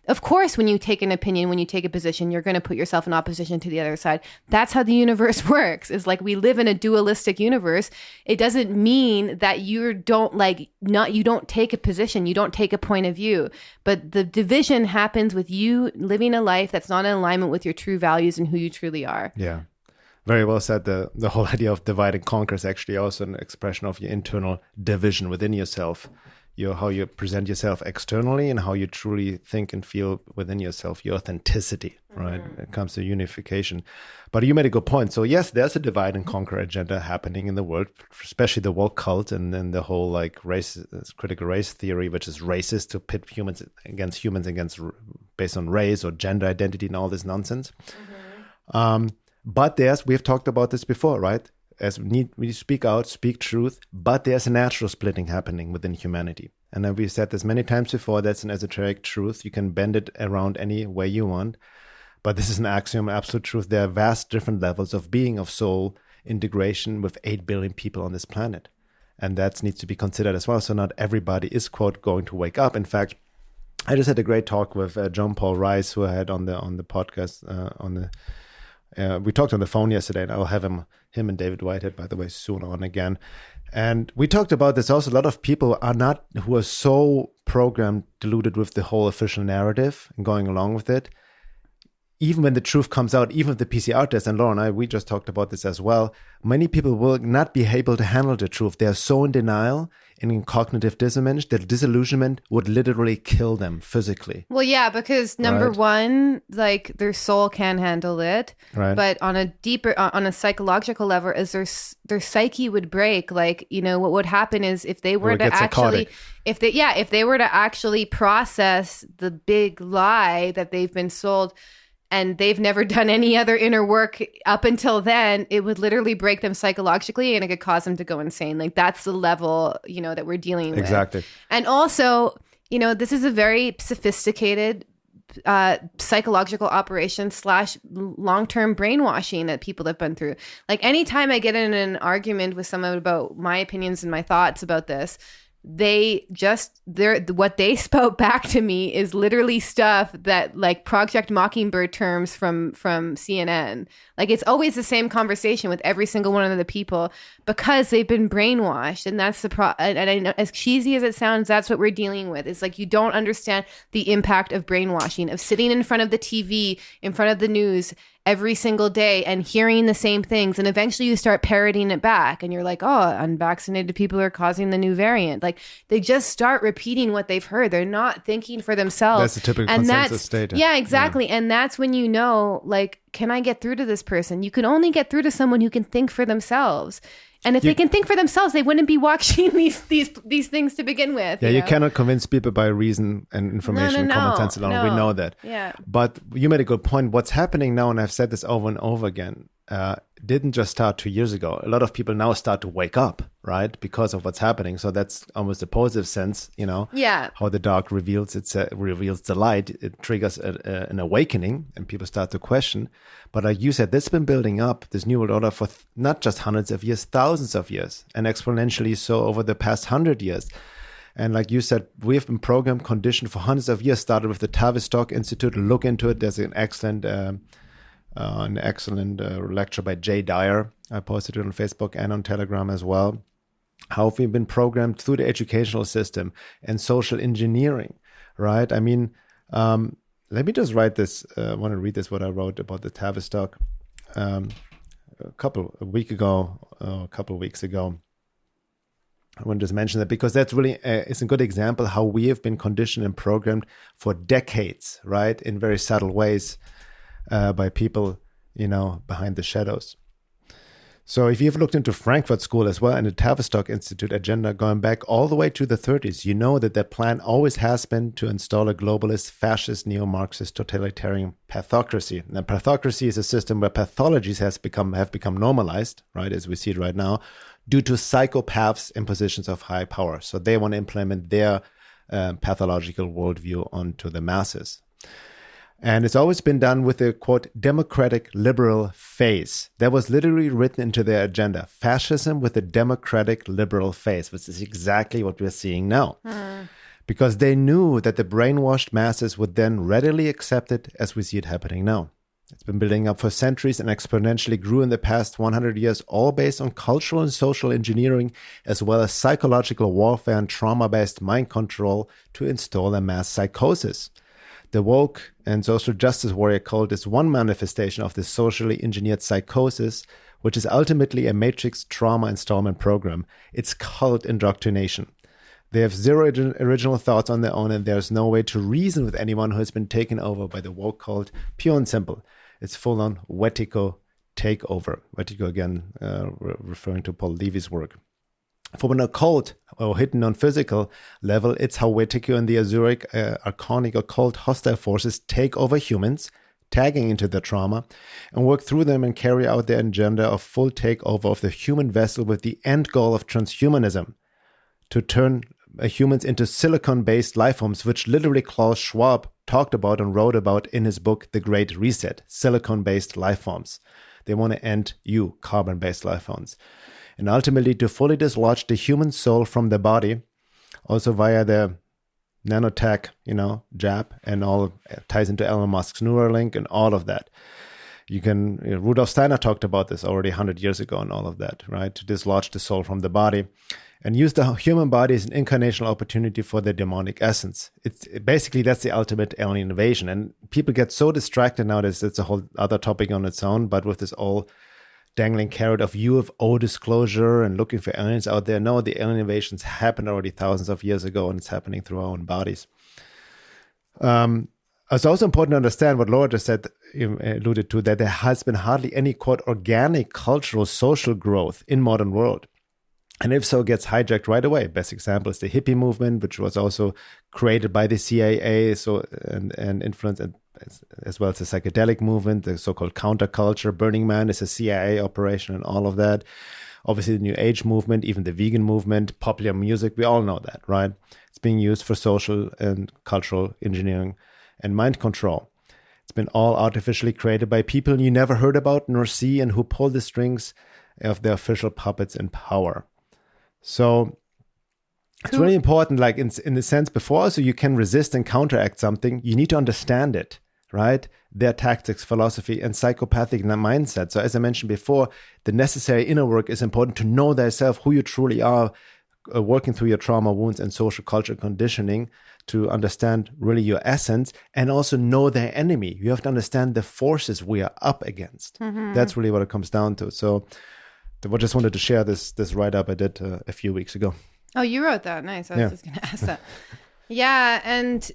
Of course, when you take an opinion, when you take a position, you're going to put yourself in opposition to the other side. That's how the universe works. It's like we live in a dualistic universe. It doesn't mean that you don't take a position, you don't take a point of view, but the division happens with you living a life that's not in alignment with your true values and who you truly are. Yeah, very well said. The whole idea of divide and conquer is actually also an expression of your internal division within yourself, how you present yourself externally and how you truly think and feel within yourself, your authenticity, right? It comes to unification. But you made a good point. So yes, there's a divide and conquer agenda happening in the world, especially the woke cult and then the whole critical race theory, which is racist, to pit humans against based on race or gender identity and all this nonsense. But we've talked about this before, right? As we speak out, speak truth, but there's a natural splitting happening within humanity. And then we've said this many times before, that's an esoteric truth. You can bend it around any way you want. But this is an axiom, absolute truth. There are vast different levels of being, of soul integration with 8 billion people on this planet. And that needs to be considered as well. So not everybody is, quote, going to wake up. In fact, I just had a great talk with John Paul Rice, who I had on the podcast, we talked on the phone yesterday, and I'll have him and David Whitehead, by the way, soon on again. And we talked about this also. A lot of people who are so programmed, deluded with the whole official narrative and going along with it. Even when the truth comes out, even with the PCR test, and Laura and I, we just talked about this as well, many people will not be able to handle the truth. They are so in denial and in cognitive dissonance that disillusionment would literally kill them physically. Well, yeah, because number one, like their soul can handle it, but on a psychological level, is their psyche would break. Like, what would happen is if they were to actually, if they were to actually process the big lie that they've been sold, and they've never done any other inner work up until then, it would literally break them psychologically and it could cause them to go insane. Like that's the level, that we're dealing with. Exactly. And also, this is a very sophisticated psychological operation / long-term brainwashing that people have been through. Like anytime I get in an argument with someone about my opinions and my thoughts about this, what they spout back to me is literally stuff that like Project Mockingbird terms from CNN. Like it's always the same conversation with every single one of the people because they've been brainwashed, and that's the and I know, as cheesy as it sounds, that's what we're dealing with. It's like you don't understand the impact of brainwashing, of sitting in front of the TV, in front of the news every single day and hearing the same things, and eventually you start parroting it back and you're like, oh, unvaccinated people are causing the new variant. Like they just start repeating what they've heard. They're not thinking for themselves. That's the typical consensus state. Yeah, exactly. Yeah. And that's when like, can I get through to this person? You can only get through to someone who can think for themselves. And if they can think for themselves, they wouldn't be watching these things to begin with. Yeah, you cannot convince people by reason and information and common sense alone. We know that. Yeah. But you made a good point. What's happening now, and I've said this over and over again, didn't just start 2 years ago. A lot of people now start to wake up, right, because of what's happening. So that's almost a positive sense, Yeah. how the dark reveals the light. It triggers an awakening, and people start to question. But like you said, this has been building up, this new world order, for not just hundreds of years, thousands of years, and exponentially so over the past 100 years. And like you said, we have been programmed, conditioned for hundreds of years. Started with the Tavistock Institute. Look into it. There's an excellent lecture by Jay Dyer. I posted it on Facebook and on Telegram as well. How have we been programmed through the educational system and social engineering, right? I mean, let me just write this. I want to read this, what I wrote about the Tavistock a couple of weeks ago. I want to just mention that because that's really it's a good example how we have been conditioned and programmed for decades, right, in very subtle ways by people, behind the shadows. So if you've looked into Frankfurt School as well and the Tavistock Institute agenda going back all the way to the 30s, you know that their plan always has been to install a globalist, fascist, neo-Marxist, totalitarian pathocracy. Now, pathocracy is a system where pathologies have become normalized, right, as we see it right now, due to psychopaths in positions of high power. So they want to implement their pathological worldview onto the masses. And it's always been done with a, quote, democratic liberal phase. That was literally written into their agenda. Fascism with a democratic liberal phase, which is exactly what we're seeing now. Because they knew that the brainwashed masses would then readily accept it as we see it happening now. It's been building up for centuries and exponentially grew in the past 100 years, all based on cultural and social engineering, as well as psychological warfare and trauma-based mind control to install a mass psychosis. The woke and social justice warrior cult is one manifestation of this socially engineered psychosis, which is ultimately a matrix trauma installment program. It's cult indoctrination. They have zero original thoughts on their own, and there's no way to reason with anyone who has been taken over by the woke cult. Pure and simple. It's full-on Wetiko takeover. Wetiko, again, referring to Paul Levy's work. From an occult or hidden non-physical level, it's how Wetiko and the Azuric archonic occult hostile forces take over humans, tagging into their trauma, and work through them and carry out their agenda of full takeover of the human vessel with the end goal of transhumanism, to turn humans into silicon-based life forms, which literally Klaus Schwab talked about and wrote about in his book, The Great Reset, silicon-based life forms. They want to end you, carbon-based life forms. And ultimately to fully dislodge the human soul from the body, also via the nanotech, jab, and all ties into Elon Musk's Neuralink and all of that. Rudolf Steiner talked about this already 100 years ago and all of that, right? To dislodge the soul from the body and use the human body as an incarnational opportunity for the demonic essence. It's basically, that's the ultimate alien invasion. And people get so distracted nowadays. It's a whole other topic on its own, but with this all dangling carrot of UFO disclosure and looking for aliens out there. No, the alien invasions happened already thousands of years ago, and it's happening through our own bodies. It's also important to understand what Laura just said, alluded to, that there has been hardly any, quote, organic cultural social growth in modern world. And if so, it gets hijacked right away. Best example is the hippie movement, which was also created by the CIA, and influenced, as well as the psychedelic movement, the so-called counterculture. Burning Man is a CIA operation and all of that. Obviously, the New Age movement, even the vegan movement, popular music, we all know that, right? It's being used for social and cultural engineering and mind control. It's been all artificially created by people you never heard about nor see, and who pull the strings of the official puppets in power. So it's really important, like in the sense, before also you can resist and counteract something, you need to understand it, right? Their tactics, philosophy, and psychopathic mindset. So as I mentioned before, the necessary inner work is important to know thyself, who you truly are, working through your trauma, wounds, and social culture conditioning to understand really your essence, and also know their enemy. You have to understand the forces we are up against. Mm-hmm. That's really what it comes down to. So I just wanted to share this write-up I did a few weeks ago. Oh, you wrote that. Nice. I was just going to ask that. Yeah. And,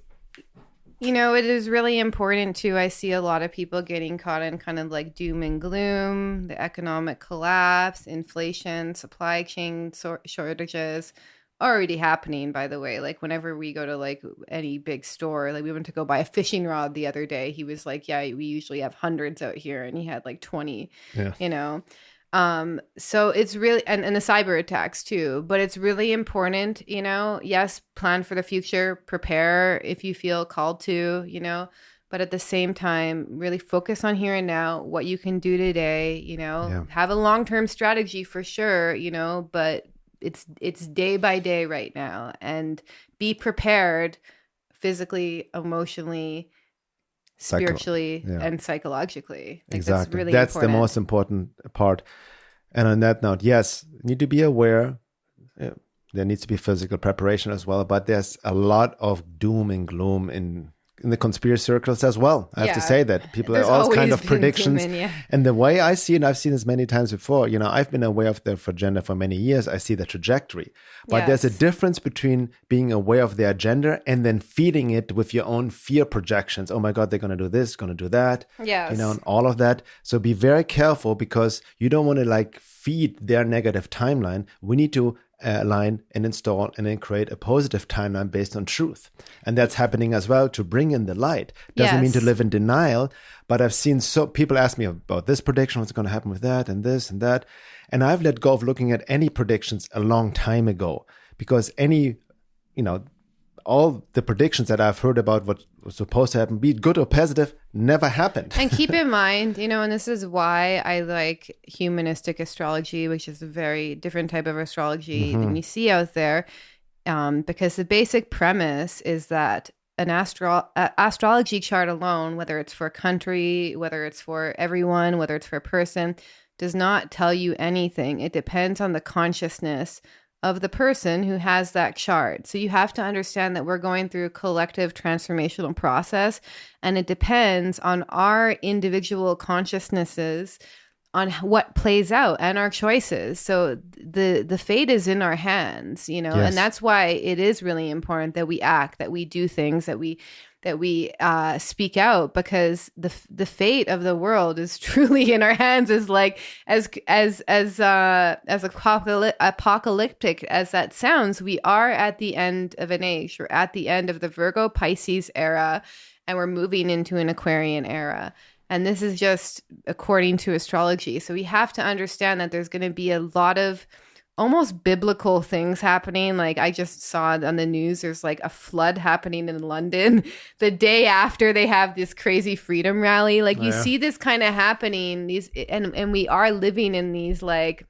it is really important too. I see a lot of people getting caught in kind of like doom and gloom, the economic collapse, inflation, supply chain shortages, already happening, by the way. Like whenever we go to like any big store, like we went to go buy a fishing rod the other day. He was like, yeah, we usually have hundreds out here. And he had like 20, Yeah. you know? So it's really, and the cyber attacks too, but it's really important, you know, yes, plan for the future, prepare if you feel called to, you know, but at the same time, really focus on here and now, what you can do today, you know, have a long-term strategy for sure, you know, but it's day by day right now, and be prepared physically, emotionally, spiritually, and psychologically. Exactly. That's the most important part. And on that note, yes, need to be aware. There needs to be physical preparation as well, but there's a lot of doom and gloom in the conspiracy circles as well. I have to say that people have all kind of predictions. And the way I see it, I've seen this many times before, you know, I've been aware of the agenda for many years. I see the trajectory. But there's a difference between being aware of the agenda and then feeding it with your own fear projections. Oh my God, they're going to do this, going to do that. Yes. You know, and all of that. So be very careful, because you don't want to like feed their negative timeline. We need to align and install and then create a positive timeline based on truth. And that's happening as well, to bring in the light. Doesn't mean to live in denial, but I've seen people ask me about this prediction, what's going to happen with that and this and that. And I've let go of looking at any predictions a long time ago, because all the predictions that I've heard about what was supposed to happen, be it good or positive, never happened. And keep in mind, you know, and this is why I like humanistic astrology, which is a very different type of astrology than you see out there, because the basic premise is that an astrology chart alone, whether it's for a country, whether it's for everyone, whether it's for a person, does not tell you anything. It depends on the consciousness of the person who has that chart. So you have to understand that we're going through a collective transformational process, and it depends on our individual consciousnesses on what plays out and our choices. So the fate is in our hands, you know, and that's why it is really important that we act, that we do things, that we speak out, because the fate of the world is truly in our hands. Is like as apocalyptic as that sounds, we are at the end of an age. We're at the end of the Virgo Pisces era, and we're moving into an Aquarian era. And this is just according to astrology. So we have to understand that there's going to be a lot of almost biblical things happening. Like I just saw on the news, there's like a flood happening in London the day after they have this crazy freedom rally. Like you see this kind of happening, and we are living in these, like,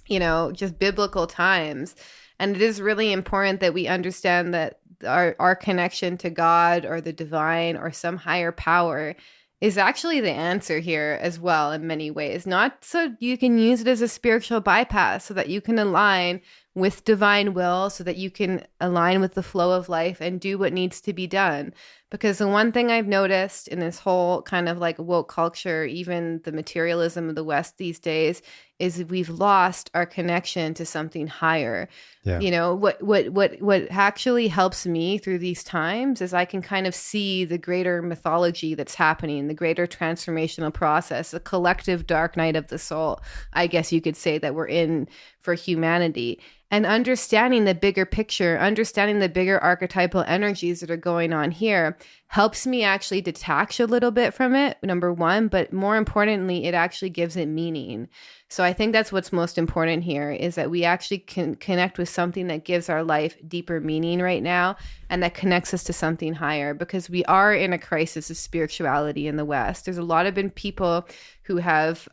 you know, just biblical times. And it is really important that we understand that our connection to God or the divine or some higher power is actually the answer here as well in many ways. Not so you can use it as a spiritual bypass so that you can align with divine will, so that you can align with the flow of life and do what needs to be done. Because the one thing I've noticed in this whole kind of like woke culture, even the materialism of the West these days, is we've lost our connection to something higher. Yeah. You know, what actually helps me through these times is I can kind of see the greater mythology that's happening, the greater transformational process, the collective dark night of the soul, I guess you could say, that we're in for humanity. And understanding the bigger picture, understanding the bigger archetypal energies that are going on here helps me actually detach a little bit from it, number one, but more importantly, it actually gives it meaning. So I think that's what's most important here, is that we actually can connect with something that gives our life deeper meaning right now, and that connects us to something higher, because we are in a crisis of spirituality in the West. There's a lot of people who have,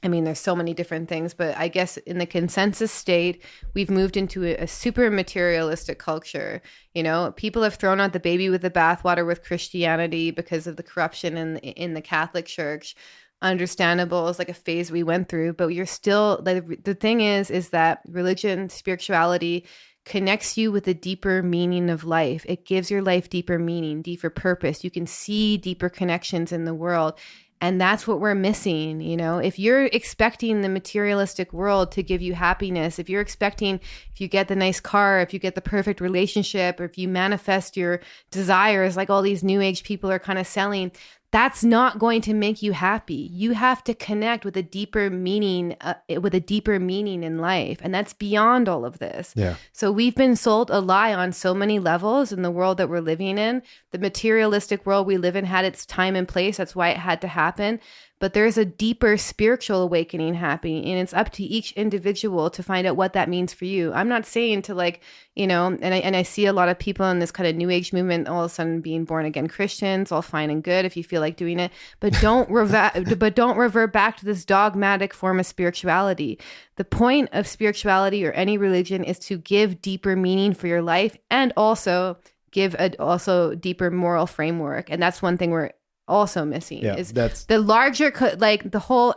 I mean, there's so many different things, but I guess in the consensus state, we've moved into a super materialistic culture. You know, people have thrown out the baby with the bathwater with Christianity because of the corruption in the Catholic Church. Understandable. It's like a phase we went through, but you're still, like, the thing is that religion, spirituality connects you with the deeper meaning of life. It gives your life deeper meaning, deeper purpose. You can see deeper connections in the world. And that's what we're missing, you know. If you're expecting the materialistic world to give you happiness, if you're expecting, if you get the nice car, if you get the perfect relationship, or if you manifest your desires like all these new age people are kind of selling, that's not going to make you happy. You have to connect with a deeper meaning, in life. And that's beyond all of this. Yeah. So we've been sold a lie on so many levels in the world that we're living in. The materialistic world we live in had its time and place. That's why it had to happen. But there's a deeper spiritual awakening happening, and it's up to each individual to find out what that means for you. I'm not saying to and I see a lot of people in this kind of new age movement all of a sudden being born again Christians, all fine and good if you feel like doing it, but don't revert back to this dogmatic form of spirituality. The point of spirituality or any religion is to give deeper meaning for your life and also give a deeper moral framework. And that's one thing we're also missing is that's the larger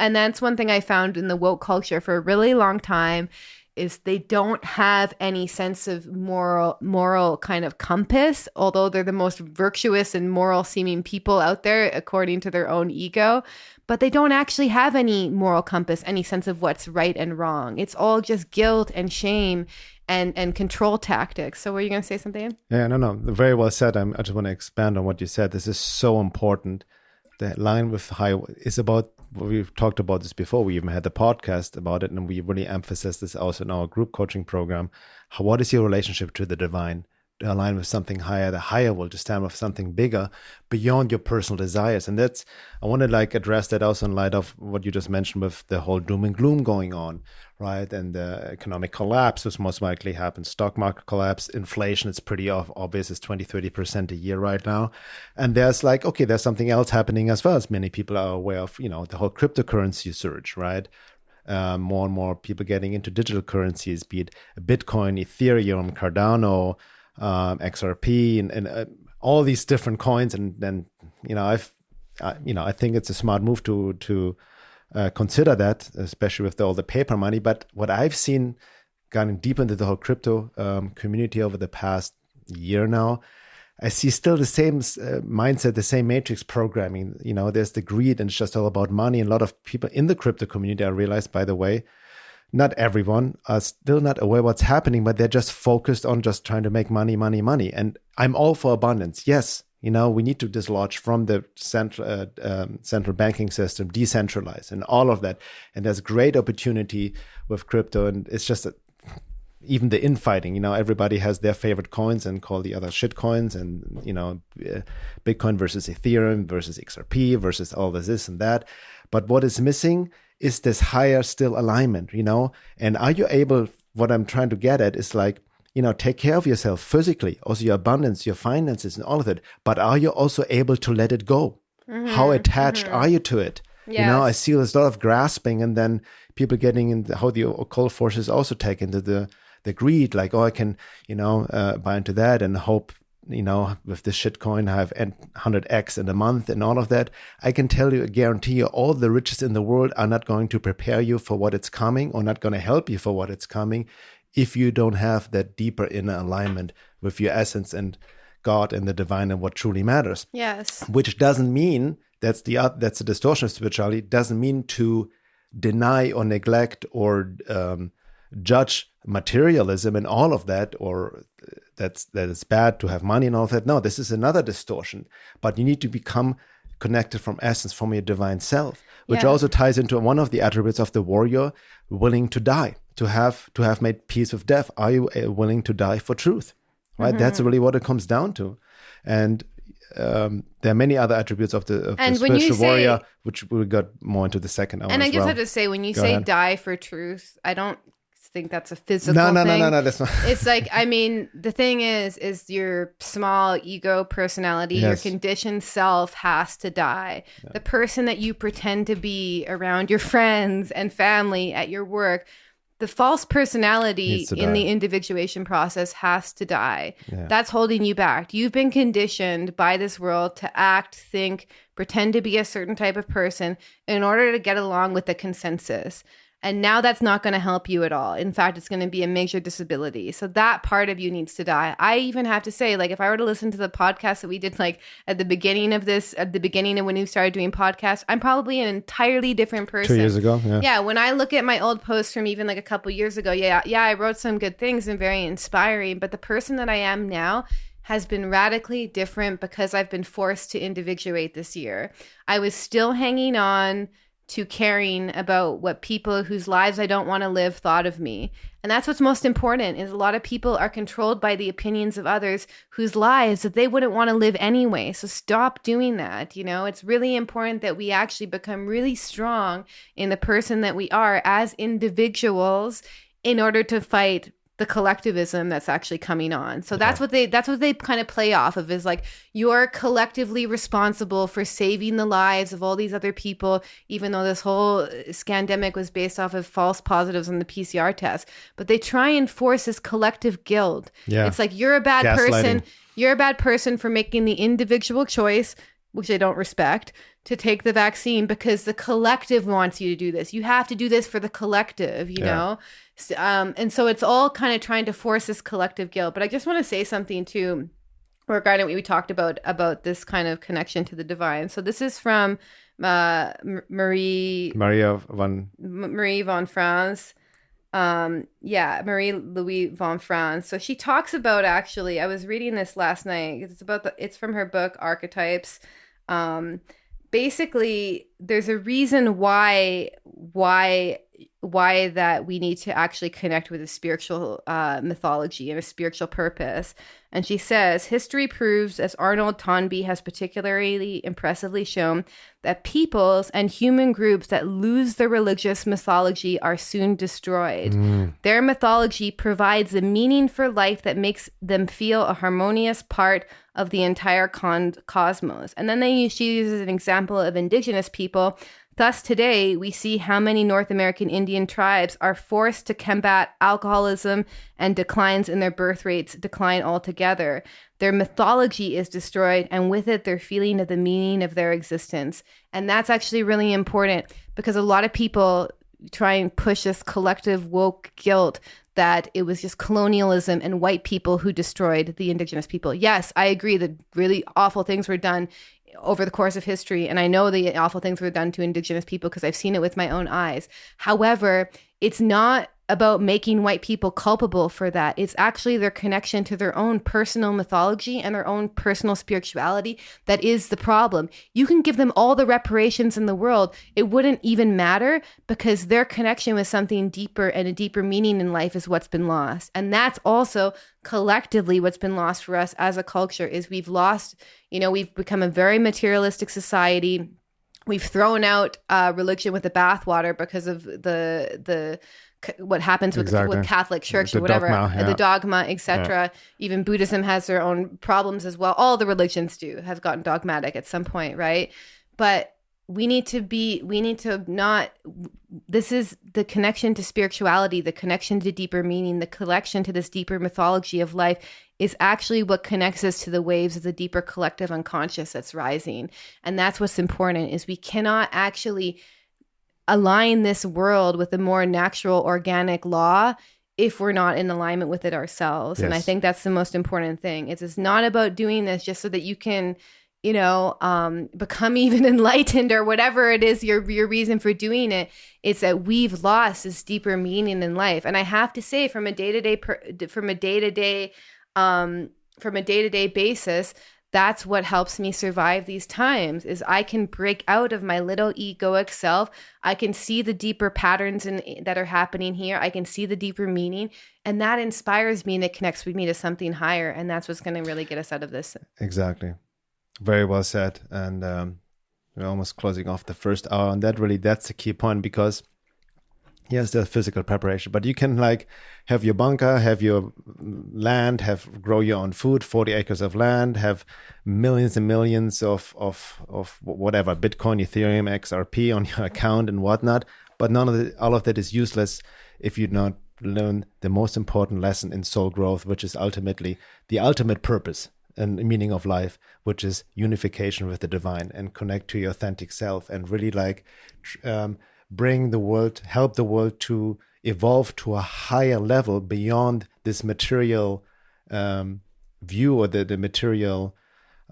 and that's one thing I found in the woke culture for a really long time is they don't have any sense of moral kind of compass, although they're the most virtuous and moral seeming people out there according to their own ego, but they don't actually have any moral compass, any sense of what's right and wrong. It's all just guilt and shame and control tactics. So were you going to say something? Yeah, no, very well said. I just want to expand on what you said. This is so important. The line with high is about, we've talked about this before. We even had the podcast about it, and we really emphasize this also in our group coaching program. What is your relationship to the divine? To align with something higher, the higher will to stand with something bigger beyond your personal desires. And that's, I want to address that also in light of what you just mentioned with the whole doom and gloom going on, right? And the economic collapse, which most likely happens, stock market collapse, inflation, it's pretty obvious, it's 20-30% a year right now. And there's there's something else happening as well, as many people are aware of, the whole cryptocurrency surge, right? More and more people getting into digital currencies, be it Bitcoin, Ethereum, Cardano, XRP, and all these different coins, and then I think it's a smart move to consider that, especially with all the paper money. But what I've seen, going deep into the whole crypto community over the past year now, I see still the same mindset, the same matrix programming. There's the greed, and it's just all about money. And a lot of people in the crypto community, I realized, by the way, not everyone are still not aware what's happening, but they're just focused on just trying to make money. And I'm all for abundance. Yes, we need to dislodge from the central banking system, decentralize and all of that. And there's great opportunity with crypto. And it's just even the infighting, everybody has their favorite coins and call the other shit coins, and, Bitcoin versus Ethereum versus XRP versus all this and that. But what is missing is this higher still alignment, and are you able, what I'm trying to get at is take care of yourself physically, also your abundance, your finances and all of it, but are you also able to let it go? Mm-hmm, how attached are you to it? Yes. I see there's a lot of grasping, and then people getting into how the occult forces also take into the greed, I can, buy into that and hope, with this shit coin, I have 100x in a month and all of that. I can tell you, guarantee you, all the riches in the world are not going to prepare you for what is coming, or not going to help you for what is coming, if you don't have that deeper inner alignment with your essence and God and the divine and what truly matters. Yes. Which doesn't mean, that's the distortion of spirituality, doesn't mean to deny or neglect or judge materialism and all of that, or that it's bad to have money and all of that. No, this is another distortion. But you need to become connected from essence, from your divine self, which also ties into one of the attributes of the warrior, willing to die, to have made peace with death. Are you willing to die for truth? Right? Mm-hmm. That's really what it comes down to. And there are many other attributes of the spiritual warrior, which we'll get more into the second hour. And I just have to say, when you say die for truth, I don't think that's a physical thing. No, that's not. It's the thing is your small ego personality, yes, your conditioned self has to die. Yeah. The person that you pretend to be around your friends and family, at your work, the false personality in the individuation process has to die. Yeah. That's holding you back. You've been conditioned by this world to act, think, pretend to be a certain type of person in order to get along with the consensus. And now that's not going to help you at all. In fact, it's going to be a major disability. So that part of you needs to die. I even have to say, if I were to listen to the podcast that we did, at the beginning of when we started doing podcasts, I'm probably an entirely different person. 2 years ago, yeah. Yeah, when I look at my old posts from even a couple years ago, I wrote some good things and very inspiring. But the person that I am now has been radically different because I've been forced to individuate this year. I was still hanging on to caring about what people whose lives I don't want to live thought of me. And that's what's most important, is a lot of people are controlled by the opinions of others whose lives that they wouldn't want to live anyway. So stop doing that. You know, it's really important that we actually become really strong in the person that we are as individuals in order to fight the collectivism that's actually coming on. So that's what they kind of play off of, is like, you're collectively responsible for saving the lives of all these other people, even though this whole scandemic was based off of false positives on the PCR test. But they try and force this collective guilt. Yeah. It's like, you're a bad person. You're a bad person for making the individual choice, which I don't respect, to take the vaccine because the collective wants you to do this. You have to do this for the collective, you know? And so it's all kind of trying to force this collective guilt. But I just want to say something too regarding what we talked about this kind of connection to the divine. So this is from Marie von France. Marie Louise von France. So she talks about, actually, I was reading this last night. It's from her book Archetypes. Basically, there's a reason why that we need to actually connect with a spiritual mythology and a spiritual purpose. And she says, history proves, as Arnold Toynbee has particularly impressively shown, that peoples and human groups that lose their religious mythology are soon destroyed. Their mythology provides the meaning for life that makes them feel a harmonious part of the entire cosmos. And then she uses an example of indigenous people. Thus, today, we see how many North American Indian tribes are forced to combat alcoholism, and declines in their birth rates decline altogether. Their mythology is destroyed, and with it, their feeling of the meaning of their existence. And that's actually really important, because a lot of people try and push this collective woke guilt that it was just colonialism and white people who destroyed the indigenous people. Yes, I agree that really awful things were done over the course of history. And I know the awful things were done to indigenous people because I've seen it with my own eyes. However, it's not about making white people culpable for that. It's actually their connection to their own personal mythology and their own personal spirituality that is the problem. You can give them all the reparations in the world. It wouldn't even matter, because their connection with something deeper and a deeper meaning in life is what's been lost. And that's also collectively what's been lost for us as a culture, is we've lost, we've become a very materialistic society. We've thrown out religion with the bathwater because of the what happens with Catholic Church or whatever, the dogma, etc. Even Buddhism has their own problems as well. All the religions have gotten dogmatic at some point, right? But this is the connection to spirituality, the connection to deeper meaning, the connection to this deeper mythology of life is actually what connects us to the waves of the deeper collective unconscious that's rising. And that's what's important, is we cannot actually align this world with a more natural, organic law if we're not in alignment with it ourselves. Yes. And I think that's the most important thing. It's not about doing this just so that you can, become even enlightened or whatever it is your reason for doing it. It's that we've lost this deeper meaning in life. And I have to say, from a day-to-day basis, that's what helps me survive these times, is I can break out of my little egoic self. I can see the deeper patterns that are happening here. I can see the deeper meaning, and that inspires me and it connects with me to something higher. And that's what's going to really get us out of this. Exactly. Very well said. And we're almost closing off the first hour. And that's the key point, because yes, there's physical preparation, but you can have your bunker, have your land, grow your own food, 40 acres of land, have millions and millions of whatever, Bitcoin, Ethereum, XRP on your account and whatnot. But all of that is useless if you not learn the most important lesson in soul growth, which is ultimately the ultimate purpose and meaning of life, which is unification with the divine, and connect to your authentic self, and really help the world to evolve to a higher level beyond this material view, or the material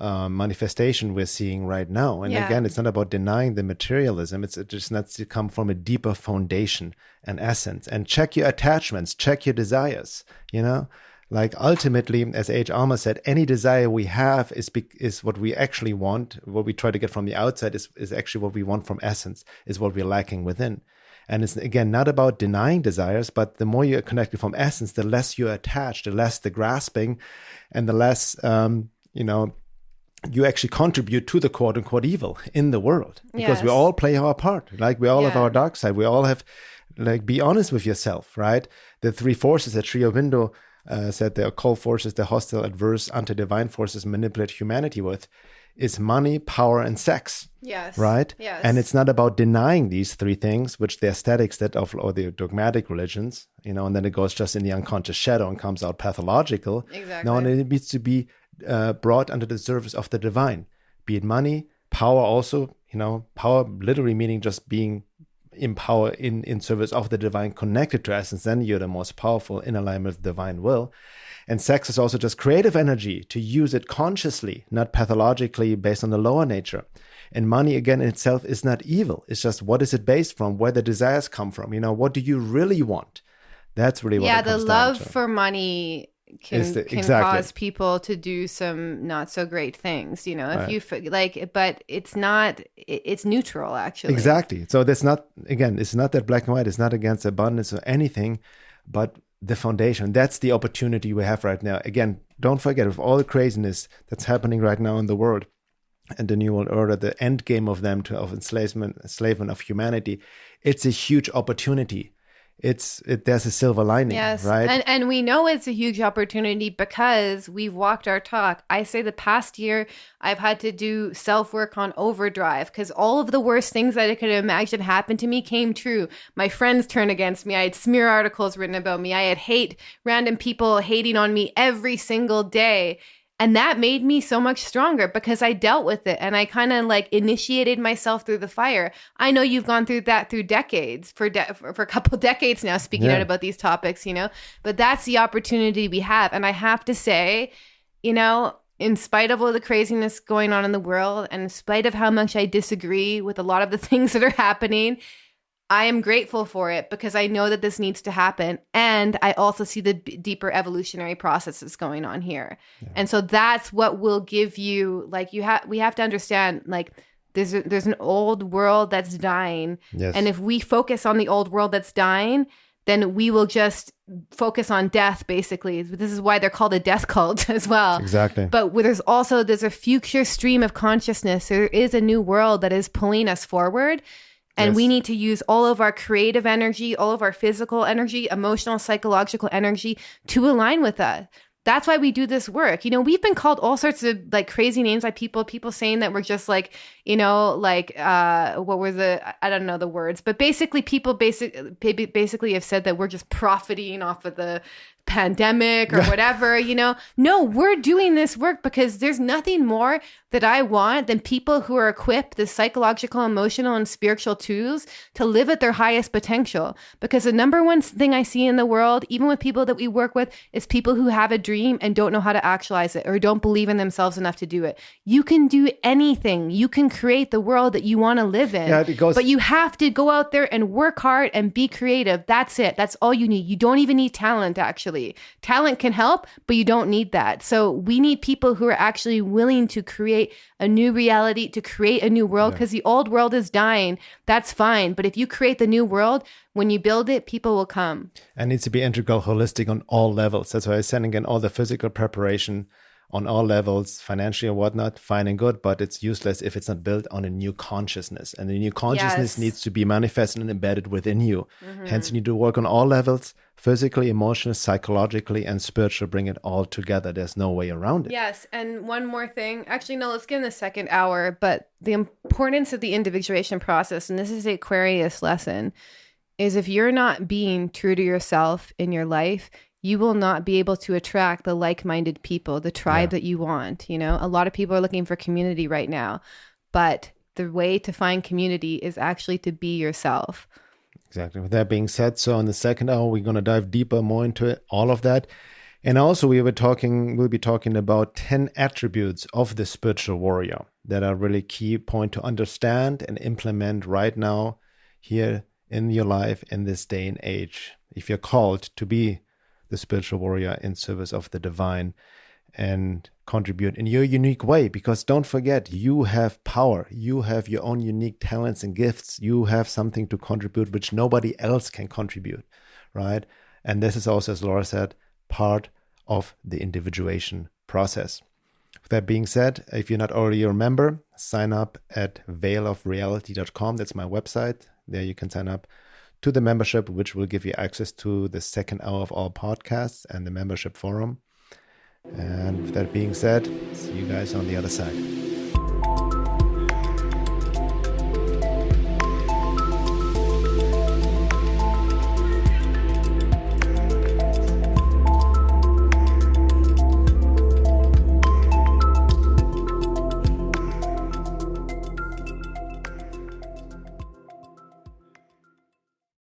manifestation we're seeing right now. And again, it's not about denying the materialism. It just needs to come from a deeper foundation and essence. And check your attachments, check your desires, Like ultimately, as H. Alma said, any desire we have is what we actually want. What we try to get from the outside is actually what we want from essence, is what we're lacking within. And it's, again, not about denying desires, but the more you're connected from essence, the less you're attached, the less the grasping, and the less, you actually contribute to the quote unquote evil in the world. Because we all play our part. Like we all have our dark side. We all have, like, be honest with yourself, right? The three forces that Sri Aurobindo said the occult forces, the hostile, adverse, anti-divine forces manipulate humanity with, is money, power, and sex. Yes. Right? Yes. And it's not about denying these three things, which the aesthetics or the dogmatic religions, and then it goes just in the unconscious shadow and comes out pathological. Exactly. No, and it needs to be brought under the service of the divine, be it money, power also, power literally meaning just being in power, in service of the divine, connected to essence. Then you're the most powerful, in alignment with divine will. And sex is also just creative energy, to use it consciously, not pathologically based on the lower nature. And money, again, in itself is not evil. It's just, what is it based from? Where the desires come from? What do you really want? That's really what it comes down to. Yeah, the love for money can cause people to do some not so great things, if you like, but it's neutral, actually. Exactly. So that's not, again, it's not that black and white. It's not against abundance or anything, but the foundation. That's the opportunity we have right now. Again, don't forget, with all the craziness that's happening right now in the world and the New World Order, the end game of them of enslavement of humanity, it's a huge opportunity. There's a silver lining, yes, right? And we know it's a huge opportunity because we've walked our talk. I say the past year I've had to do self-work on overdrive because all of the worst things that I could imagine happened to me came true. My friends turned against me. I had smear articles written about me. I had random people hating on me every single day. And that made me so much stronger because I dealt with it and I kind of initiated myself through the fire. I know you've gone through that through decades, for a couple decades now, speaking out about these topics, but that's the opportunity we have. And I have to say, in spite of all the craziness going on in the world and in spite of how much I disagree with a lot of the things that are happening, I am grateful for it because I know that this needs to happen. And I also see the deeper evolutionary processes going on here. Yeah. And so that's what will give you, we have to understand, there's an old world that's dying. Yes. And if we focus on the old world that's dying, then we will just focus on death, basically. This is why they're called a death cult as well. Exactly. But there's a future stream of consciousness. There is a new world that is pulling us forward. And we need to use all of our creative energy, all of our physical energy, emotional, psychological energy to align with that. That's why we do this work. We've been called all sorts of crazy names by people saying that we're just what were I don't know the words, but basically people basically have said that we're just profiting off of the pandemic or whatever, No, we're doing this work because there's nothing more that I want than people who are equipped with psychological, emotional, and spiritual tools to live at their highest potential. Because the number one thing I see in the world, even with people that we work with, is people who have a dream and don't know how to actualize it or don't believe in themselves enough to do it. You can do anything. You can create the world that you want to live in. Yeah, but you have to go out there and work hard and be creative. That's it. That's all you need. You don't even need talent, actually. Talent can help, but you don't need that. So we need people who are actually willing to create a new reality, to create a new world, because the old world is dying. That's fine. But if you create the new world, when you build it, people will come. And it needs to be integral, holistic on all levels. That's why I said again, all the physical preparation on all levels, financially or whatnot, fine and good, but it's useless if it's not built on a new consciousness. And the new consciousness needs to be manifested and embedded within you. Mm-hmm. Hence, you need to work on all levels, physically, emotionally, psychologically, and spiritually, bring it all together. There's no way around it. Yes, and one more thing. Actually, no, let's get in the second hour, but the importance of the individuation process, and this is the Aquarius lesson, is if you're not being true to yourself in your life, you will not be able to attract the like-minded people, the tribe that you want. A lot of people are looking for community right now, but the way to find community is actually to be yourself. Exactly. With that being said, so in the second hour, we're going to dive deeper, more into it, all of that. And also we'll be talking about 10 attributes of the spiritual warrior that are really key point to understand and implement right now here in your life in this day and age. If you're called to be the spiritual warrior in service of the divine, and contribute in your unique way. Because don't forget, you have power. You have your own unique talents and gifts. You have something to contribute which nobody else can contribute, right? And this is also, as Laura said, part of the individuation process. With that being said, if you're not already a member, sign up at veilofreality.com. That's my website. There you can sign up to the membership, which will give you access to the second hour of all podcasts and the membership forum. And with that being said, see you guys on the other side.